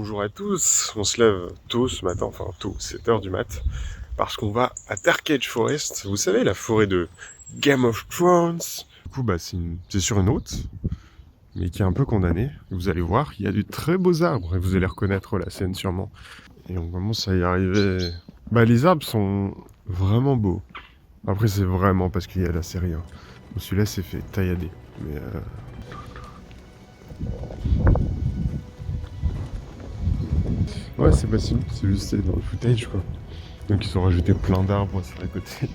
bonjour à tous. On se lève tôt ce matin, enfin tôt, 7h du mat, parce qu'on va à Darkage Forest. Vous savez, la forêt de Game of Thrones. Du coup, c'est sur une haute, mais qui est un peu condamnée. Vous allez voir, il y a de très beaux arbres, et vous allez reconnaître la scène sûrement. Et on commence à y arriver. Les arbres sont vraiment beaux. Après, c'est vraiment parce qu'il y a la série. Hein. Celui-là s'est fait taillader. Mais ouais, c'est possible, c'est juste dans le footage quoi. Donc ils ont rajouté plein d'arbres sur les côtés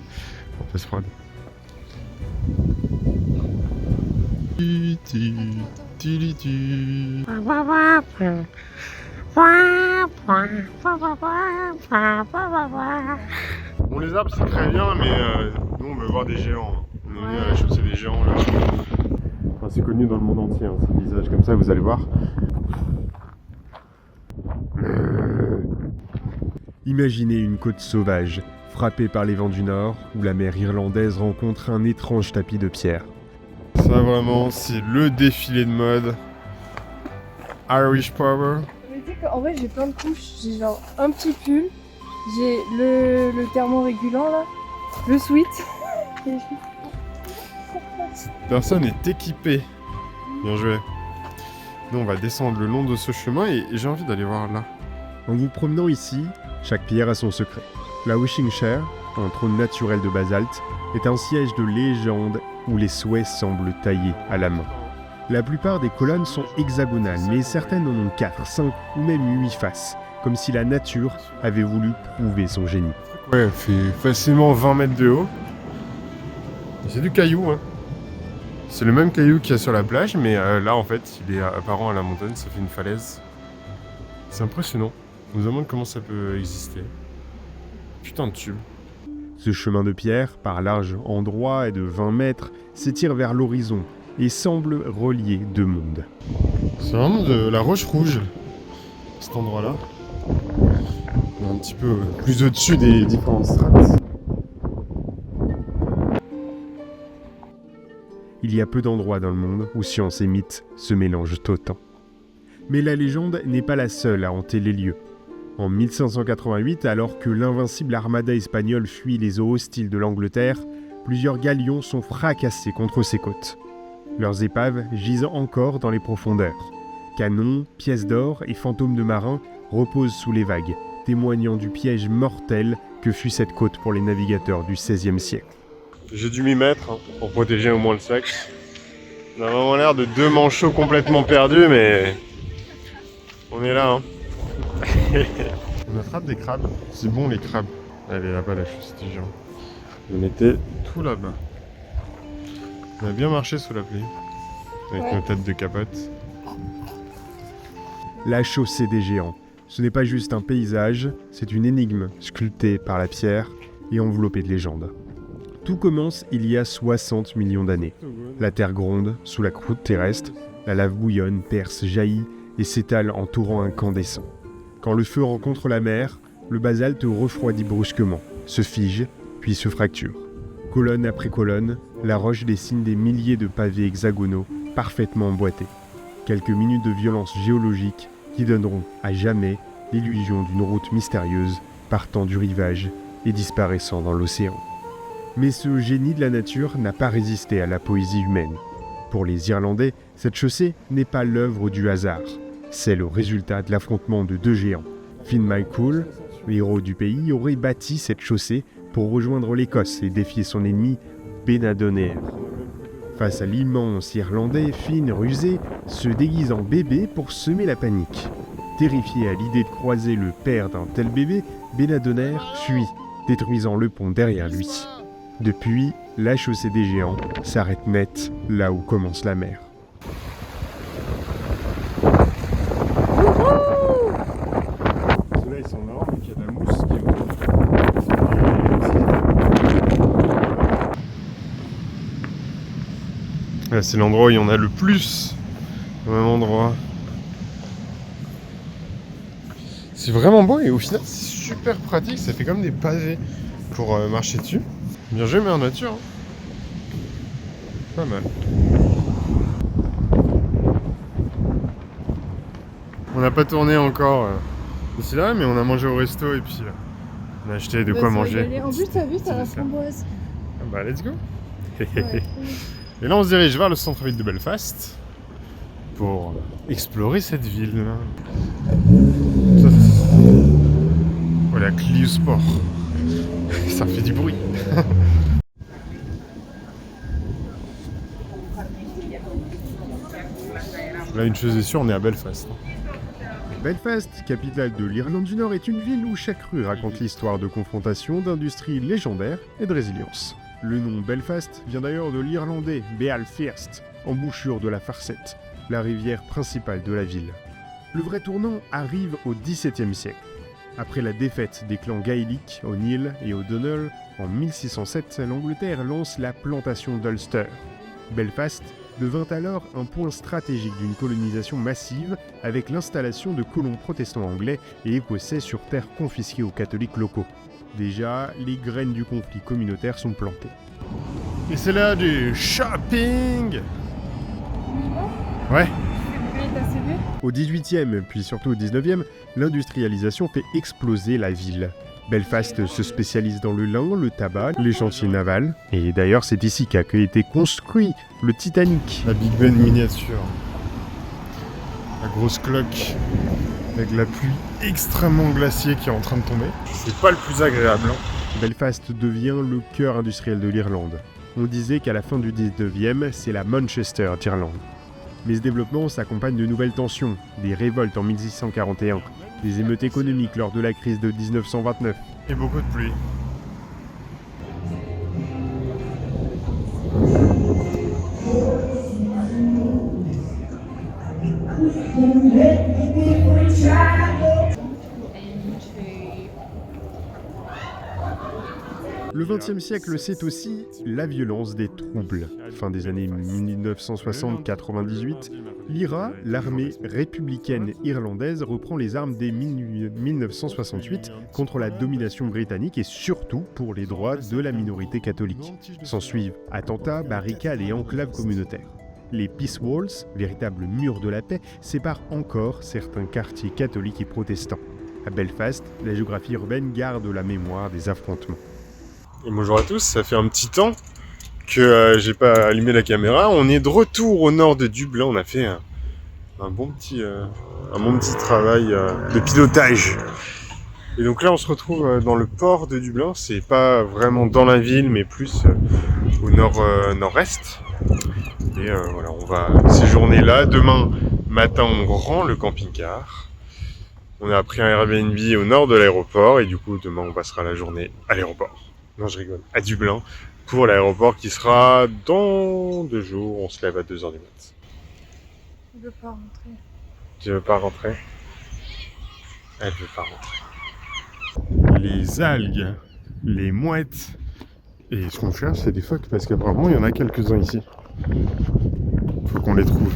pour pas se prendre. Bon, les arbres c'est très bien, mais nous on veut voir des géants. On est venu à la chaussée des géants là. Enfin, c'est connu dans le monde entier, hein, ces visages comme ça, vous allez voir. Imaginez une côte sauvage, frappée par les vents du nord, où la mer irlandaise rencontre un étrange tapis de pierre. Ça vraiment, c'est le défilé de mode. Irish Power. Mais tu sais qu'en vrai j'ai plein de couches, j'ai genre un petit pull, j'ai le thermorégulant là, le sweat. Et Cette personne est équipée. Bien joué. Nous on va descendre le long de ce chemin et j'ai envie d'aller voir là. En vous promenant ici, chaque pierre a son secret. La Wishing Chair, un trône naturel de basalte, est un siège de légende où les souhaits semblent taillés à la main. La plupart des colonnes sont hexagonales, mais certaines en ont 4, 5 ou même 8 faces, comme si la nature avait voulu prouver son génie. Ouais, elle fait facilement 20 mètres de haut. Et c'est du caillou, hein. C'est le même caillou qu'il y a sur la plage, mais là en fait, il est apparent à la montagne, ça fait une falaise. C'est impressionnant. On nous demande comment ça peut exister. Putain de tube. Ce chemin de pierre, par large endroit et de 20 mètres, s'étire vers l'horizon et semble relier deux mondes. C'est vraiment de la roche rouge, cet endroit-là. On est un petit peu plus au-dessus des différentes strates. Il y a peu d'endroits dans le monde où science et mythe se mélangent autant. Mais la légende n'est pas la seule à hanter les lieux. En 1588, alors que l'invincible armada espagnole fuit les eaux hostiles de l'Angleterre, plusieurs galions sont fracassés contre ses côtes. Leurs épaves gisent encore dans les profondeurs. Canons, pièces d'or et fantômes de marins reposent sous les vagues, témoignant du piège mortel que fut cette côte pour les navigateurs du XVIe siècle. J'ai dû m'y mettre pour protéger au moins le sac. On a vraiment l'air de deux manchots complètement perdus, mais on est là. Hein. On attrape des crabes. C'est bon les crabes. Elle est là-bas la chaussée des géants. On était tout là-bas. On a bien marché sous la pluie. Avec nos têtes de capote. La chaussée des géants. Ce n'est pas juste un paysage, c'est une énigme sculptée par la pierre et enveloppée de légendes. Tout commence il y a 60 millions d'années. La terre gronde sous la croûte terrestre, la lave bouillonne, perce, jaillit et s'étale en torrent incandescent. Quand le feu rencontre la mer, le basalte refroidit brusquement, se fige, puis se fracture. Colonne après colonne, la roche dessine des milliers de pavés hexagonaux parfaitement emboîtés. Quelques minutes de violence géologique qui donneront à jamais l'illusion d'une route mystérieuse partant du rivage et disparaissant dans l'océan. Mais ce génie de la nature n'a pas résisté à la poésie humaine. Pour les Irlandais, cette chaussée n'est pas l'œuvre du hasard. C'est le résultat de l'affrontement de deux géants. Finn McCool, le héros du pays, aurait bâti cette chaussée pour rejoindre l'Écosse et défier son ennemi, Benadonnair. Face à l'immense Irlandais, Finn, rusé, se déguise en bébé pour semer la panique. Terrifié à l'idée de croiser le père d'un tel bébé, Benadonnair fuit, détruisant le pont derrière lui. Depuis, la chaussée des géants s'arrête net là où commence la mer. Ceux-là ils sont marrants, donc il y a de la mousse qui est là, c'est l'endroit où il y en a le plus au même endroit. C'est vraiment beau et au final c'est super pratique, ça fait comme des pavés pour marcher dessus. Bien joué mère nature. Hein. Pas mal. On n'a pas tourné encore ici là, mais on a mangé au resto et puis on a acheté de quoi manger. En plus, t'as vu, t'as la framboise. Ah bah, let's go. Ouais. Et là, on se dirige vers le centre-ville de Belfast pour explorer cette ville. Oh, la Clio Sport. Ça fait du bruit. Là, une chose est sûre, on est à Belfast. Belfast, capitale de l'Irlande du Nord, est une ville où chaque rue raconte l'histoire de confrontations, d'industries légendaires et de résilience. Le nom Belfast vient d'ailleurs de l'irlandais Beal First, embouchure de la Farset, la rivière principale de la ville. Le vrai tournant arrive au XVIIe siècle. Après la défaite des clans gaéliques O'Neill et O'Donnell, en 1607, l'Angleterre lance la plantation d'Ulster. Belfast devint alors un point stratégique d'une colonisation massive avec l'installation de colons protestants anglais et écossais sur terres confisquées aux catholiques locaux. Déjà, les graines du conflit communautaire sont plantées. Et c'est là du shopping. Ouais. Au XVIIIe, puis surtout au XIXe, l'industrialisation fait exploser la ville. Belfast se spécialise dans le lin, le tabac, les chantiers navals. Et d'ailleurs, c'est ici qu'a été construit le Titanic. La Big Ben miniature. La grosse cloque avec la pluie extrêmement glaciée qui est en train de tomber. C'est pas le plus agréable. Belfast devient le cœur industriel de l'Irlande. On disait qu'à la fin du 19e, c'est la Manchester d'Irlande. Mais ce développement s'accompagne de nouvelles tensions, des révoltes en 1641, des émeutes économiques lors de la crise de 1929. Et beaucoup de pluie. Le XXe siècle, c'est aussi la violence des troubles. Fin des années 1960-98, l'IRA, l'armée républicaine irlandaise, reprend les armes dès 1968 contre la domination britannique et surtout pour les droits de la minorité catholique. S'ensuivent attentats, barricades et enclaves communautaires. Les Peace Walls, véritables murs de la paix, séparent encore certains quartiers catholiques et protestants. À Belfast, la géographie urbaine garde la mémoire des affrontements. Et bonjour à tous, ça fait un petit temps que j'ai pas allumé la caméra. On est de retour au nord de Dublin, on a fait un bon petit travail de pilotage. Et donc là on se retrouve dans le port de Dublin, c'est pas vraiment dans la ville mais plus au nord-est. Et voilà, on va séjourner là. Demain matin on rend le camping-car. On a pris un Airbnb au nord de l'aéroport et du coup demain on passera la journée à l'aéroport. Non, je rigole. À Dublin, pour l'aéroport qui sera dans 2 jours. On se lève à 2h du mat. Je veux pas rentrer. Tu veux pas rentrer? Elle veut pas rentrer. Les algues, les mouettes. Et ce qu'on cherche, c'est des phoques parce qu'apparemment, il y en a quelques-uns ici. Faut qu'on les trouve.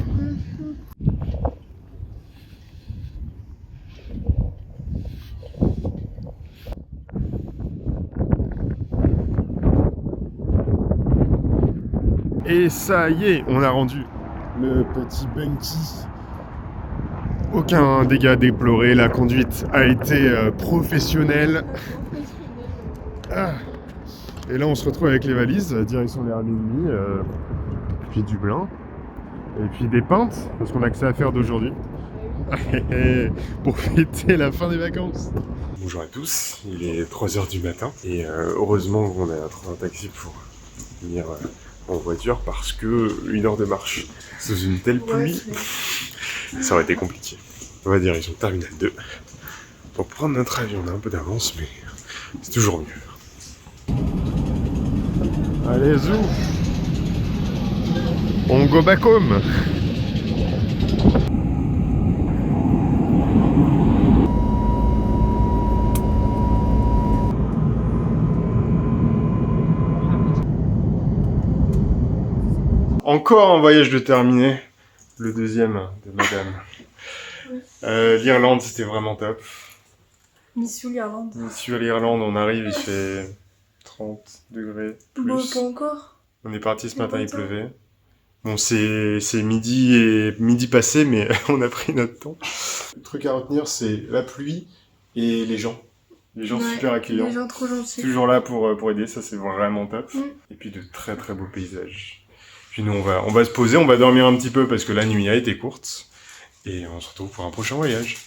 Et ça y est, on a rendu le petit Bunky. Aucun dégât déploré, la conduite a été professionnelle. Ah. Et là on se retrouve avec les valises, direction l'Airbnb, puis Dublin, et puis des pintes, parce qu'on a que ça à faire d'aujourd'hui, pour fêter la fin des vacances. Bonjour à tous, il est 3h du matin, et heureusement qu'on a trouvé un taxi pour venir en voiture, parce que 1 heure de marche sous une telle pluie, ça aurait été compliqué. On va dire, ils sont terminal 2. Pour prendre notre avion, on a un peu d'avance, mais c'est toujours mieux. Allez, zou! On go back home! Encore un voyage de terminé, le deuxième de madame. L'Irlande, c'était vraiment top. Mission l'Irlande. Sur l'Irlande, on arrive, il fait 30 degrés plus. Bon, pas encore. On est parti ce matin, il pleuvait. Bon, c'est midi passé, mais on a pris notre temps. Le truc à retenir, c'est la pluie et les gens. Les gens super accueillants. Les gens trop gentils. Toujours là pour aider, ça c'est vraiment top. Et puis de très très beaux paysages. Puis nous, on va se poser, on va dormir un petit peu parce que la nuit a été courte. Et on se retrouve pour un prochain voyage.